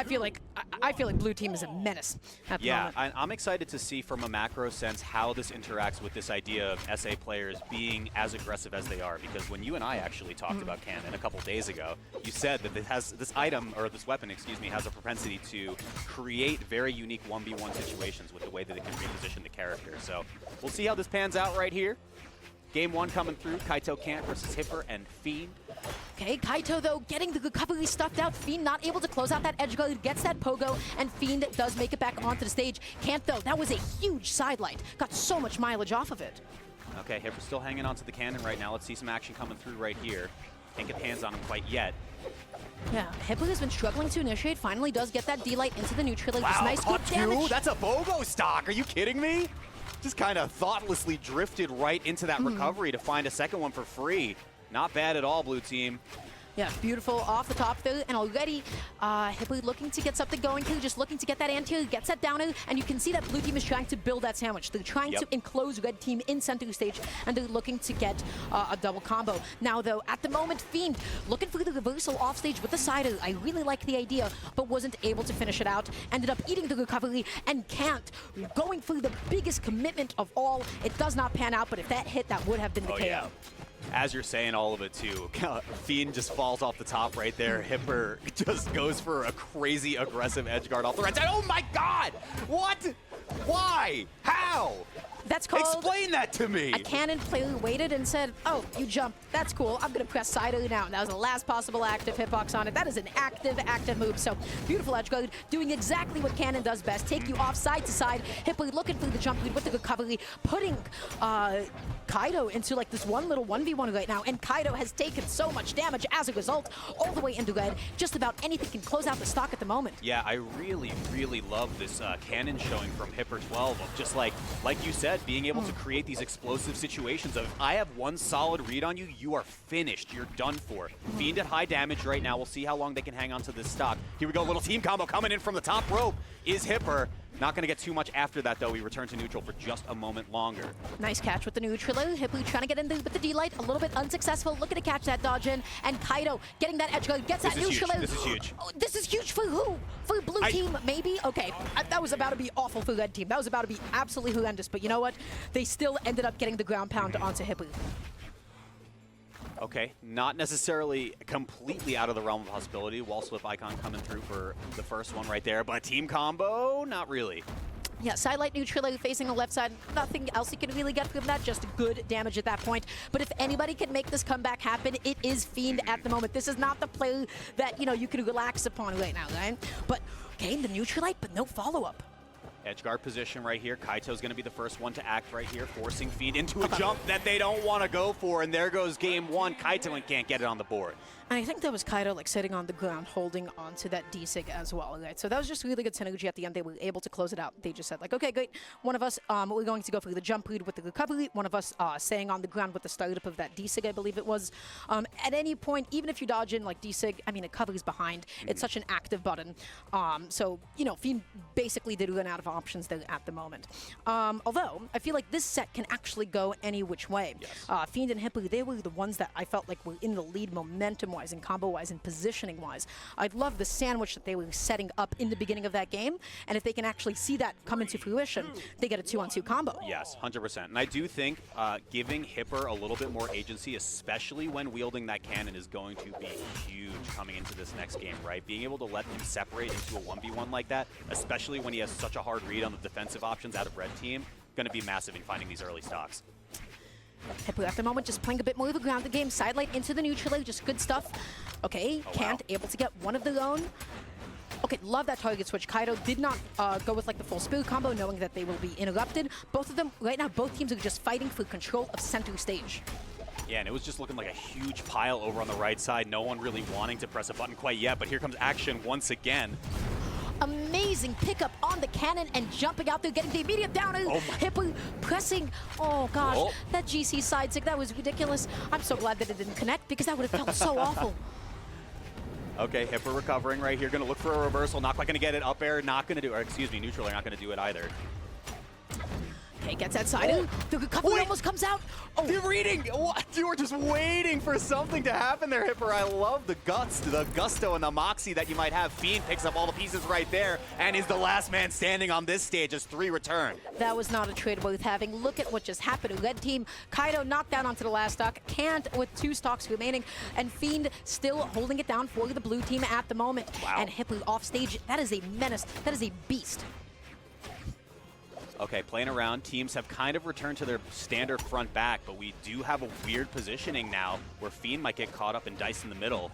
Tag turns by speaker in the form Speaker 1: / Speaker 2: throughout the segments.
Speaker 1: I feel like blue team is a menace at the moment.
Speaker 2: I'm excited to see from a macro sense how this interacts with this idea of SA players being as aggressive as they are. Because when you and I actually talked about Canon a couple days ago, you said that it has this item, or this weapon, excuse me, has a propensity to create very unique 1v1 situations with the way that it can reposition the character. So we'll see how this pans out right here. Game 1 coming through, Kaito Kant versus Hipper and Fiend.
Speaker 1: Okay, Kaito, though, getting the recovery stuffed out. Fiend not able to close out that edge guard, gets that pogo, and Fiend does make it back onto the stage. Kant, though, that was a huge sidelight. Got so much mileage off of it.
Speaker 2: Okay, Hipper's still hanging on to the cannon right now. Let's see some action coming through right here. Can't get hands on him quite yet.
Speaker 1: Yeah, Hipper has been struggling to initiate. Finally does get that D-light into the neutral.
Speaker 2: Wow,
Speaker 1: nice
Speaker 2: caught
Speaker 1: good damage.
Speaker 2: That's a BOGO stock. Are you kidding me? Just kind of thoughtlessly drifted right into that recovery to find a second one for free. Not bad at all, blue team.
Speaker 1: Yeah, beautiful off the top there, and already Hipper looking to get something going here, just looking to get that anti, gets that down, and you can see that blue team is trying to build that sandwich. They're trying to enclose red team in center stage, and they're looking to get a double combo. Now, though, at the moment, Fiend looking for the reversal off stage with the sider. I really like the idea, but wasn't able to finish it out. Ended up eating the recovery, and Kant going for the biggest commitment of all. It does not pan out, but if that hit, that would have been the KO.
Speaker 2: Yeah. As you're saying all of it too, Fiend just falls off the top right there. Hipper just goes for a crazy aggressive edge guard off the right side. Oh my god! What? Why? How?
Speaker 1: That's called...
Speaker 2: Explain that to me!
Speaker 1: A cannon player waited and said, oh, you jumped. That's cool. I'm going to press side now. And that was the last possible active hitbox on it. That is an active move. So beautiful edge guard, doing exactly what cannon does best. Take you off side to side. Hipper looking for the jump lead with the recovery, putting Kaito into like this one little 1v1 right now. And Kaito has taken so much damage as a result, all the way into red. Just about anything can close out the stock at the moment.
Speaker 2: Yeah, I really, really love this cannon showing from HipperXII of just like you said, being able to create these explosive situations of, I have one solid read on you, you are finished, you're done for. Fiend at high damage right now, we'll see how long they can hang on to this stock. Here we go, little team combo coming in from the top rope is Hipper. Not going to get too much after that, though. We return to neutral for just a moment longer.
Speaker 1: Nice catch with the neutral. Hipper trying to get in with the D-Light. A little bit unsuccessful. Looking to catch that dodge in. And Kaito getting that edge guard. Gets that neutral.
Speaker 2: This is huge.
Speaker 1: Oh, this is huge for who? For blue team, maybe? Okay. That was about to be awful for red team. That was about to be absolutely horrendous. But you know what? They still ended up getting the ground pound onto Hipper.
Speaker 2: Okay, not necessarily completely out of the realm of possibility. Wall slip icon coming through for the first one right there, but team combo, not really.
Speaker 1: Yeah, sidelight neutral facing the left side. Nothing else you can really get from that, just good damage at that point. But if anybody can make this comeback happen, it is Fiend at the moment. This is not the play that, you know, you can relax upon right now, right? But gain the neutralite, but no follow-up.
Speaker 2: Edge guard position right here. Kaito's going to be the first one to act right here, forcing Fiend into a jump that they don't want to go for. And there goes game one. Kaito and can't get it on the board.
Speaker 1: And I think that was Kaito like sitting on the ground holding onto that D-Sig as well, right? So that was just really good synergy at the end. They were able to close it out. They just said like, okay, great. One of us, we're going to go for the jump lead with the recovery. One of us staying on the ground with the startup of that D-Sig, I believe it was. At any point, even if you dodge in like D-Sig, I mean, it covers behind. It's such an active button. So, you know, Fiend basically did run out of options there at the moment. Although, I feel like this set can actually go any which way.
Speaker 2: Yes.
Speaker 1: Fiend and Hipper, they were the ones that I felt like were in the lead momentum-wise and combo-wise and positioning-wise. I love the sandwich that they were setting up in the beginning of that game, and if they can actually see that come into fruition, they get a 2-on-2 combo.
Speaker 2: Yes, 100%. And I do think giving Hipper a little bit more agency, especially when wielding that cannon, is going to be huge coming into this next game, right? Being able to let him separate into a 1v1 like that, especially when he has such a hard read on the defensive options out of red team, going to be massive in finding these early stocks.
Speaker 1: Hipper at the moment just playing a bit more of a grounded game. Sidelight into the neutral, just good stuff. Okay, Kant able to get one of their own. Okay, love that target switch. Kaito did not go with like the full spirit combo, knowing that they will be interrupted. Both of them, right now, both teams are just fighting for control of center stage.
Speaker 2: Yeah, and it was just looking like a huge pile over on the right side. No one really wanting to press a button quite yet, but here comes action once again.
Speaker 1: Amazing pickup on the cannon and jumping out there, getting the immediate down. Hipper pressing. Oh gosh, that GC side stick, that was ridiculous. I'm so glad that it didn't connect because that would have felt so awful.
Speaker 2: Okay, Hipper recovering right here. Going to look for a reversal. Not quite going to get it. Up air, not going to do it. Or excuse me, neutral air, not going to do it either.
Speaker 1: Okay, gets that side. The recovery almost comes out. Oh,
Speaker 2: You're reading. What? You were just waiting for something to happen there, Hipper. I love the guts, the gusto, and the moxie that you might have. Fiend picks up all the pieces right there and is the last man standing on this stage as 3 return.
Speaker 1: that was not a trade worth having. Look at what just happened. Red team, Kaito knocked down onto the last stock. Kant with 2 stocks remaining, and Fiend still holding it down for the blue team at the moment.
Speaker 2: Wow.
Speaker 1: And Hipper off stage. That is a menace. That is a beast.
Speaker 2: Okay, playing around, teams have kind of returned to their standard front back, but we do have a weird positioning now where Fiend might get caught up and diced in the middle.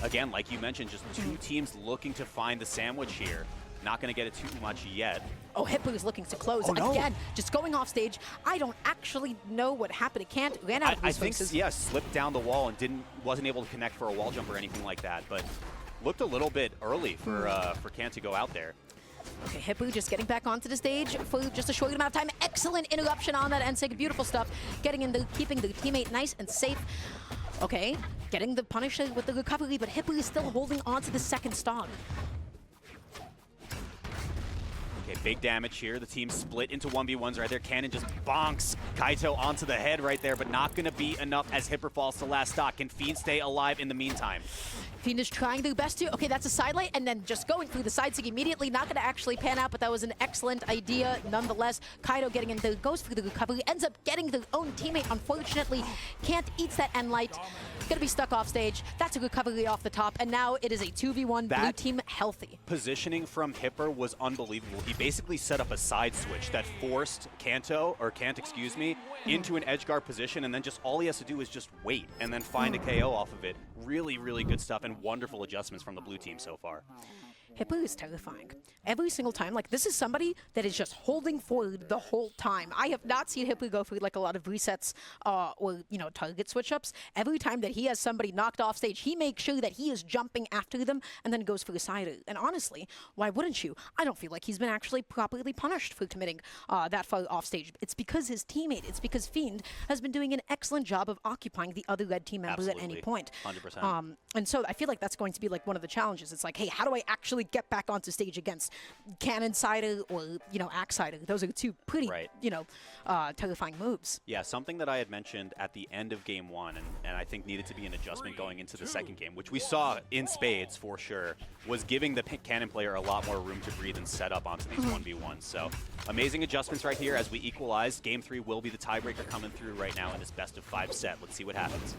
Speaker 2: Again, like you mentioned, just 2 teams looking to find the sandwich here. Not going to get it too much yet.
Speaker 1: Oh, Hipper is looking to close. Again, just going off stage. I don't actually know what happened. It can't ran out of
Speaker 2: I think,
Speaker 1: resources.
Speaker 2: yeah, slipped down the wall and wasn't able to connect for a wall jump or anything like that, but looked a little bit early for Kant to go out there.
Speaker 1: Okay, Hipper just getting back onto the stage for just a short amount of time. Excellent interruption on that NSIG. Beautiful stuff. Getting in the, keeping the teammate nice and safe. Okay, getting the punish with the recovery, but Hipper is still holding on to the second stock.
Speaker 2: Okay, big damage here. The team split into 1v1s right there. Cannon just bonks Kaito onto the head right there, but not going to be enough as Hipper falls to last stock. Can Fiend stay alive in the meantime?
Speaker 1: Fiend is trying their best to. Okay, that's a side light, and then just going through the side sig immediately. Not going to actually pan out, but that was an excellent idea nonetheless. Kaito getting in the, goes through the recovery, ends up getting their own teammate. Unfortunately, Kant eats that end light. Going to be stuck off stage. That's a recovery off the top, and now it is a 2v1 blue team healthy.
Speaker 2: Positioning from Hipper was unbelievable. He basically set up a side switch that forced Kant, excuse me, into an edge guard position, and then just all he has to do is just wait and then find a KO off of it. Really, really good stuff and wonderful adjustments from the blue team so far.
Speaker 1: Hipper is terrifying. Every single time, like, this is somebody that is just holding forward the whole time. I have not seen Hipper go for, like, a lot of resets or, you know, target switch-ups. Every time that he has somebody knocked off stage, he makes sure that he is jumping after them and then goes for the side. And honestly, why wouldn't you? I don't feel like he's been actually properly punished for committing that far off stage. It's because his teammate, it's because Fiend has been doing an excellent job of occupying the other red team members at any point.
Speaker 2: 100%.
Speaker 1: And so I feel like that's going to be, like, one of the challenges. It's like, hey, how do I actually get back onto stage against Cannon Sider or, you know, Axe Sider? Those are 2 pretty, you know, terrifying moves.
Speaker 2: Yeah, something that I had mentioned at the end of game 1, and I think needed to be an adjustment going into the second game, which we saw in spades for sure, was giving the Cannon player a lot more room to breathe and set up onto these 1v1s. So amazing adjustments right here as we equalize. Game 3 will be the tiebreaker coming through right now in this best-of-5 set. Let's see what happens.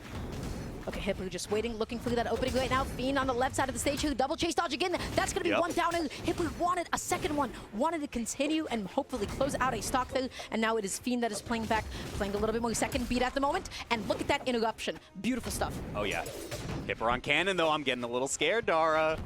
Speaker 1: Okay, Hipper just waiting, looking for that opening right now. Fiend on the left side of the stage here. Double chase dodge again. That's going to be one down. Hipper wanted a second one. Wanted to continue and hopefully close out a stock there. And now it is Fiend that is playing back, playing a little bit more second beat at the moment. And look at that interruption. Beautiful stuff.
Speaker 2: Oh, yeah. Hipper on Cannon, though. I'm getting a little scared, Dara.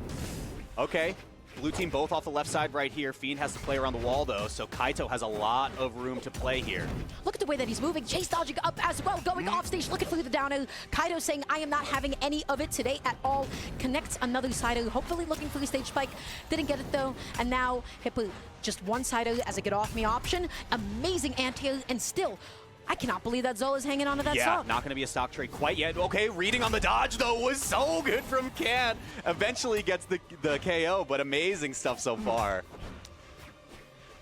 Speaker 2: Okay. Blue team both off the left side right here. Fiend has to play around the wall, though, so Kaito has a lot of room to play here.
Speaker 1: Look at the way that he's moving. Chase dodging up as well, going off stage, looking for the down air. Kaito saying, I am not having any of it today at all. Connects another sider, hopefully looking for the stage spike. Didn't get it, though. And now Hipper just one sider as a get off me option. Amazing anti-air, and still, I cannot believe that Zola's hanging on to that stock.
Speaker 2: Yeah, not going to be a stock trade quite yet. Okay, reading on the dodge, though, was so good from Kant. Eventually gets the KO, but amazing stuff so far.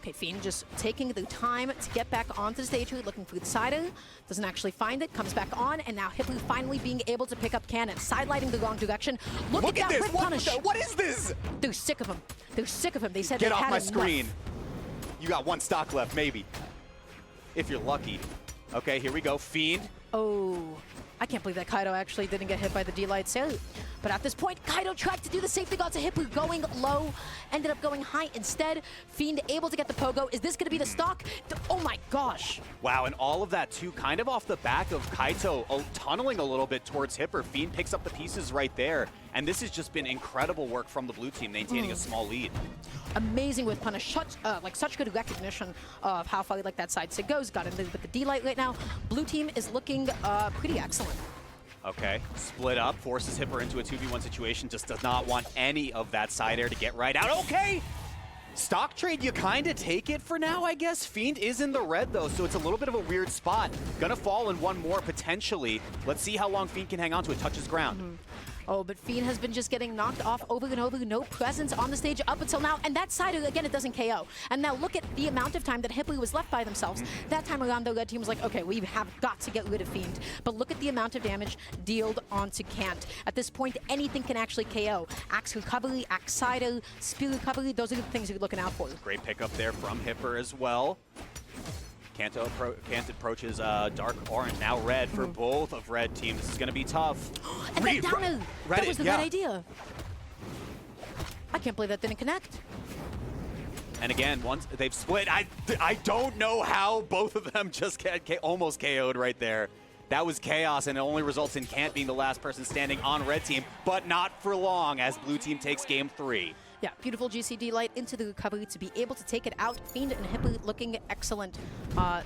Speaker 1: Okay, Fiend just taking the time to get back onto the stage here, looking for the sider. Doesn't actually find it, comes back on, and now Hipper finally being able to pick up Cannon, sidelighting the wrong direction. Look at that
Speaker 2: this!
Speaker 1: whip punish.
Speaker 2: What is this?
Speaker 1: They're sick of him. They're sick of him. They said
Speaker 2: Get
Speaker 1: they
Speaker 2: off
Speaker 1: had
Speaker 2: my
Speaker 1: enough.
Speaker 2: screen. You got 1 stock left, maybe. If you're lucky. Okay, here we go. Fiend.
Speaker 1: Oh, I can't believe that Kaito actually didn't get hit by the D-Light Salute. But at this point, Kaito tried to do the same thing onto Hipper, going low, ended up going high instead. Fiend able to get the pogo. Is this going to be the stock? Oh my gosh.
Speaker 2: Wow, and all of that too, kind of off the back of Kaito tunneling a little bit towards Hipper. Fiend picks up the pieces right there. And this has just been incredible work from the blue team, maintaining a small lead.
Speaker 1: Amazing with punish, such good recognition of how far like that side sig goes. Got in with the D-Light right now. Blue team is looking pretty excellent.
Speaker 2: Okay, split up, forces Hipper into a 2v1 situation, just does not want any of that side air to get right out. Okay! Stock trade, you kind of take it for now, I guess. Fiend is in the red, though, so it's a little bit of a weird spot. Gonna fall in one more, potentially. Let's see how long Fiend can hang on to it, touches ground.
Speaker 1: Oh, but Fiend has been just getting knocked off over and over. No presence on the stage up until now. And that side, again, it doesn't KO. And now look at the amount of time that HipperXII was left by themselves. That time around, the red team was like, okay, we have got to get rid of Fiend. But look at the amount of damage dealt onto Kant. At this point, anything can actually KO. Axe recovery, axe cider, spear recovery, those are the things you're looking out for.
Speaker 2: Great pickup there from Hipper as well. Kant approaches dark orange, now red for both of red teams. This is going to be tough.
Speaker 1: And then down that was the right idea. I can't believe that didn't connect.
Speaker 2: And again, once they've split, I don't know how both of them just almost KO'd right there. That was chaos, and it only results in Kant being the last person standing on red team, but not for long as blue team takes game 3.
Speaker 1: Yeah, beautiful GCD light into the recovery to be able to take it out. Fiend and HipperXII looking excellent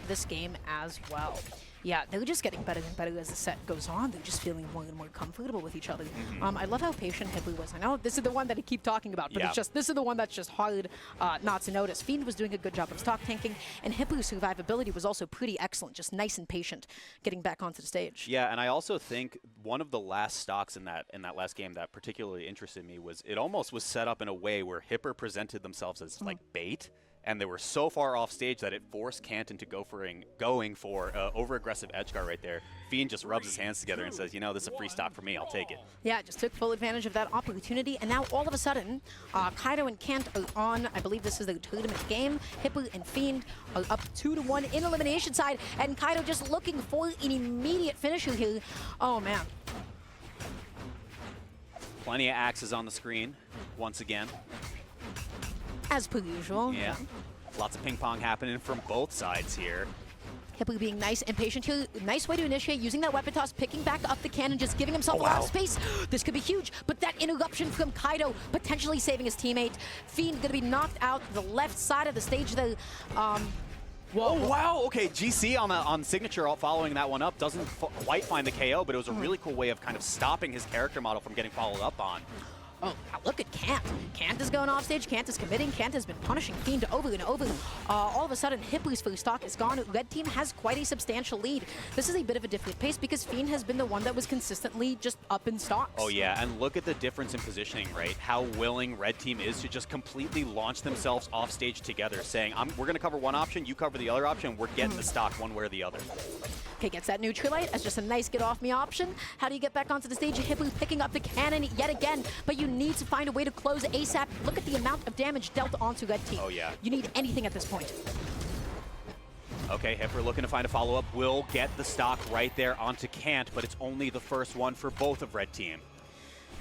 Speaker 1: this game as well. Yeah, they're just getting better and better as the set goes on. They're just feeling more and more comfortable with each other. I love how patient HipperXII was. I know this is the one that I keep talking about, but it's just this is the one that's just hard not to notice. Fiend was doing a good job of stock tanking, and HipperXII's survivability was also pretty excellent, just nice and patient getting back onto the stage.
Speaker 2: Yeah, and I also think one of the last stocks in that last game that particularly interested me was it almost was set up in a way where HipperXII presented themselves as like bait. And they were so far off stage that it forced Kant into going for over-aggressive edge guard right there. Fiend just rubs his hands together and says, you know, this is a free stock for me, I'll take it.
Speaker 1: Yeah, just took full advantage of that opportunity. And now all of a sudden, Kaito and Kant are on, I believe this is the tournament game. HipperXII and Fiend are up 2-1 in elimination side. And Kaito just looking for an immediate finisher here. Oh, man.
Speaker 2: Plenty of axes on the screen once again.
Speaker 1: As per usual.
Speaker 2: Yeah. Lots of ping pong happening from both sides here.
Speaker 1: HipperXII being nice and patient here. Nice way to initiate, using that weapon toss, picking back up the cannon, just giving himself a lot of space. This could be huge, but that interruption from Kaito potentially saving his teammate. Fiend going to be knocked out the left side of the stage there.
Speaker 2: Whoa. Oh, wow. Okay, GC on signature following that one up doesn't quite find the KO, but it was a really cool way of kind of stopping his character model from getting followed up on.
Speaker 1: Oh, look at Kant. Kant is going off stage. Kant is committing. Kant has been punishing Fiend over and over. All of a sudden, HipperXII's first stock is gone. Red team has quite a substantial lead. This is a bit of a different pace because Fiend has been the one that was consistently just up in stocks.
Speaker 2: Oh, yeah, and look at the difference in positioning, right? How willing red team is to just completely launch themselves off stage together, saying, we're going to cover one option, you cover the other option, we're getting the stock one way or the other.
Speaker 1: Okay, gets that neutralite as just a nice get-off-me option. How do you get back onto the stage? HipperXII picking up the cannon yet again, but you need to find a way to close ASAP. Look at the amount of damage dealt onto red team.
Speaker 2: Oh, yeah.
Speaker 1: You need anything at this point.
Speaker 2: Okay, HipperXII looking to find a follow-up. Will get the stock right there onto Kant, but it's only the first one for both of red team.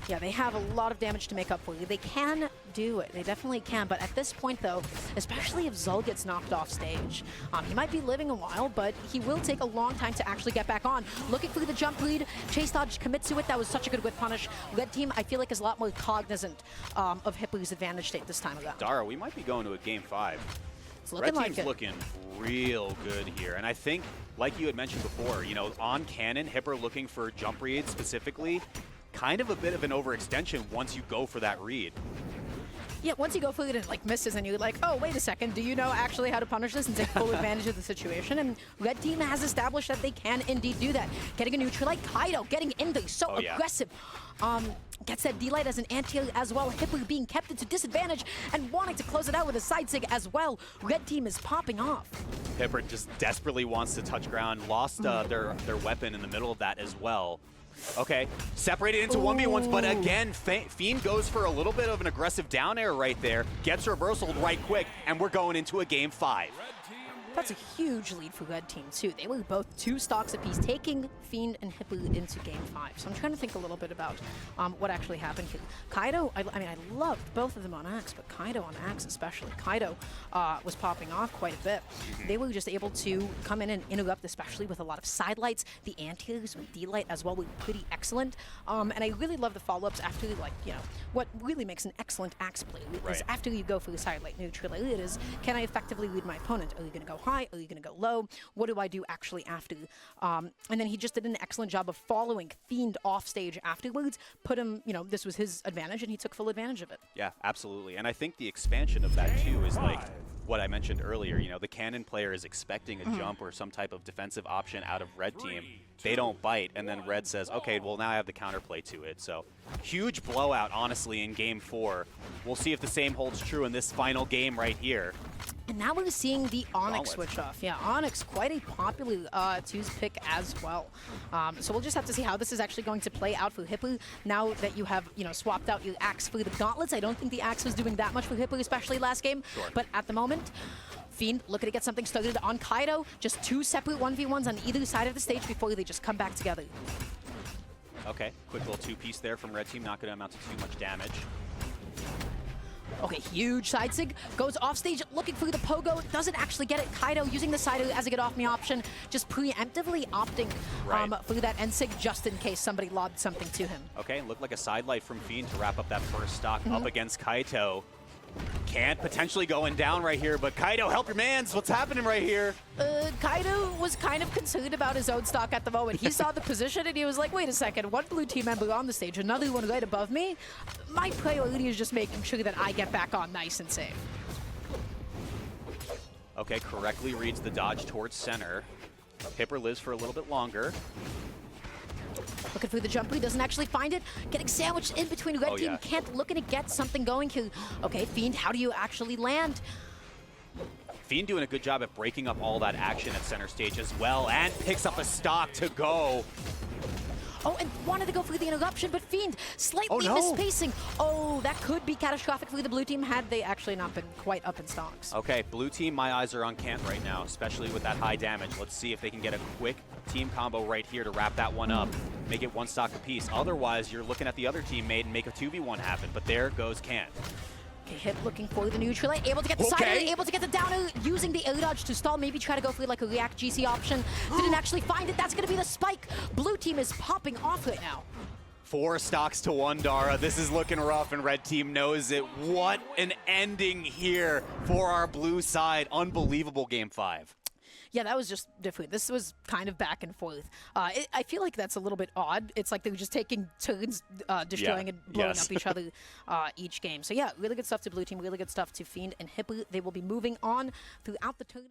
Speaker 1: Yeah, they have a lot of damage to make up for you. They can do it. They definitely can. But at this point, though, especially if Zul gets knocked off stage, he might be living a while, but he will take a long time to actually get back on. Looking for the jump lead. Chase dodge commits to it. That was such a good whip punish. Red team, I feel like, is a lot more cognizant of HipperXII's advantage state this time around.
Speaker 2: Dara, we might be going to a game 5.
Speaker 1: It's looking
Speaker 2: Red team's
Speaker 1: like
Speaker 2: looking real good here. And I think, like you had mentioned before, you know, on cannon, HipperXII looking for jump reads specifically, kind of a bit of an overextension once you go for that read.
Speaker 1: Yeah, once you go for it and like misses and you're like, oh, wait a second, do you know actually how to punish this and take full advantage of the situation? And red team has established that they can indeed do that. Getting a neutral like Kaito, getting in there, so aggressive. Gets that D-Light as an anti as well. HipperXII being kept into disadvantage and wanting to close it out with a side sig as well. Red team is popping off.
Speaker 2: HipperXII just desperately wants to touch ground. Lost their weapon in the middle of that as well. Okay, separated into 1v1s, but again, Fiend goes for a little bit of an aggressive down air right there, gets reversaled right quick, and we're going into a game 5.
Speaker 1: That's a huge lead for red team, too. They were both 2 stocks apiece, taking Fiend and HipperXII into game 5. So I'm trying to think a little bit about what actually happened here. Kaito, I mean, I loved both of them on Axe, but Kaito on Axe especially. Kaito was popping off quite a bit. They were just able to come in and interrupt, especially with a lot of side lights. The anti-airs with D-Light as well were pretty excellent. And I really love the follow-ups after, like, you know, what really makes an excellent Axe play is after you go for the side light neutral. It is, can I effectively lead my opponent? Are you going to go high? Are you going to go low? What do I do actually after? And then he just did an excellent job of following Fiend off stage afterwards, put him, you know, this was his advantage, and he took full advantage of it.
Speaker 2: Yeah, absolutely. And I think the expansion of that, too, is like, what I mentioned earlier. You know, the Cannon player is expecting a jump or some type of defensive option out of Red Team. They don't bite, and then Red says, okay, well, now I have the counterplay to it. So huge blowout, honestly, in Game 4. We'll see if the same holds true in this final game right here.
Speaker 1: And now we're seeing the Onyx switch off. Yeah, Onyx, quite a popular twos pick as well. So we'll just have to see how this is actually going to play out for Hipper. Now that you have, swapped out your Axe for the Gauntlets, I don't think the Axe was doing that much for Hipper, especially last game.
Speaker 2: Sure.
Speaker 1: But at the moment, Fiend looking to get something started on Kaito. Just 2 separate 1v1s on either side of the stage before they just come back together.
Speaker 2: Okay, quick little 2-piece there from Red Team, not going to amount to too much damage.
Speaker 1: Okay, huge side sig, goes off stage looking for the pogo, doesn't actually get it. Kaito using the side as a get off me option, just preemptively opting for that end sig just in case somebody lobbed something to him.
Speaker 2: Okay, looked like a side light from Fiend to wrap up that first stock up against Kaito. Kant potentially going down right here, but Kaito, help your mans. What's happening right here?
Speaker 1: Kaito was kind of concerned about his own stock at the moment. He saw the position and he was like, wait a second, one blue team member on the stage, another one right above me. My priority is just making sure that I get back on nice and safe.
Speaker 2: Okay, correctly reads the dodge towards center. Hipper lives for a little bit longer.
Speaker 1: Looking for the jumper, he doesn't actually find it. Getting sandwiched in between Red Team. Kant looking to get something going here. Okay, Fiend, how do you actually land?
Speaker 2: Fiend doing a good job at breaking up all that action at center stage as well, and picks up a stock to go.
Speaker 1: Oh, and wanted to go for the interruption, but Fiend slightly misspacing. Oh, that could be catastrophic for the blue team had they actually not been quite up in stocks.
Speaker 2: Okay, blue team, my eyes are on Kant right now, especially with that high damage. Let's see if they can get a quick team combo right here to wrap that one up, make it 1 stock apiece. Otherwise, you're looking at the other teammate and make a 2v1 happen, but there goes Kant.
Speaker 1: Okay, Hip looking for the neutral, able to get the side, able to get the downer, using the air dodge to stall, maybe try to go for like a react GC option. Didn't actually find it, that's gonna be the spike. Blue team is popping off right now.
Speaker 2: 4 stocks to 1, Dara. This is looking rough, and Red Team knows it. What an ending here for our blue side. Unbelievable Game 5.
Speaker 1: Yeah, that was just different. This was kind of back and forth. I feel like that's a little bit odd. It's like they were just taking turns destroying and blowing up each other each game. So yeah, really good stuff to blue team, really good stuff to Fiend and Hipper. They will be moving on throughout the tournament.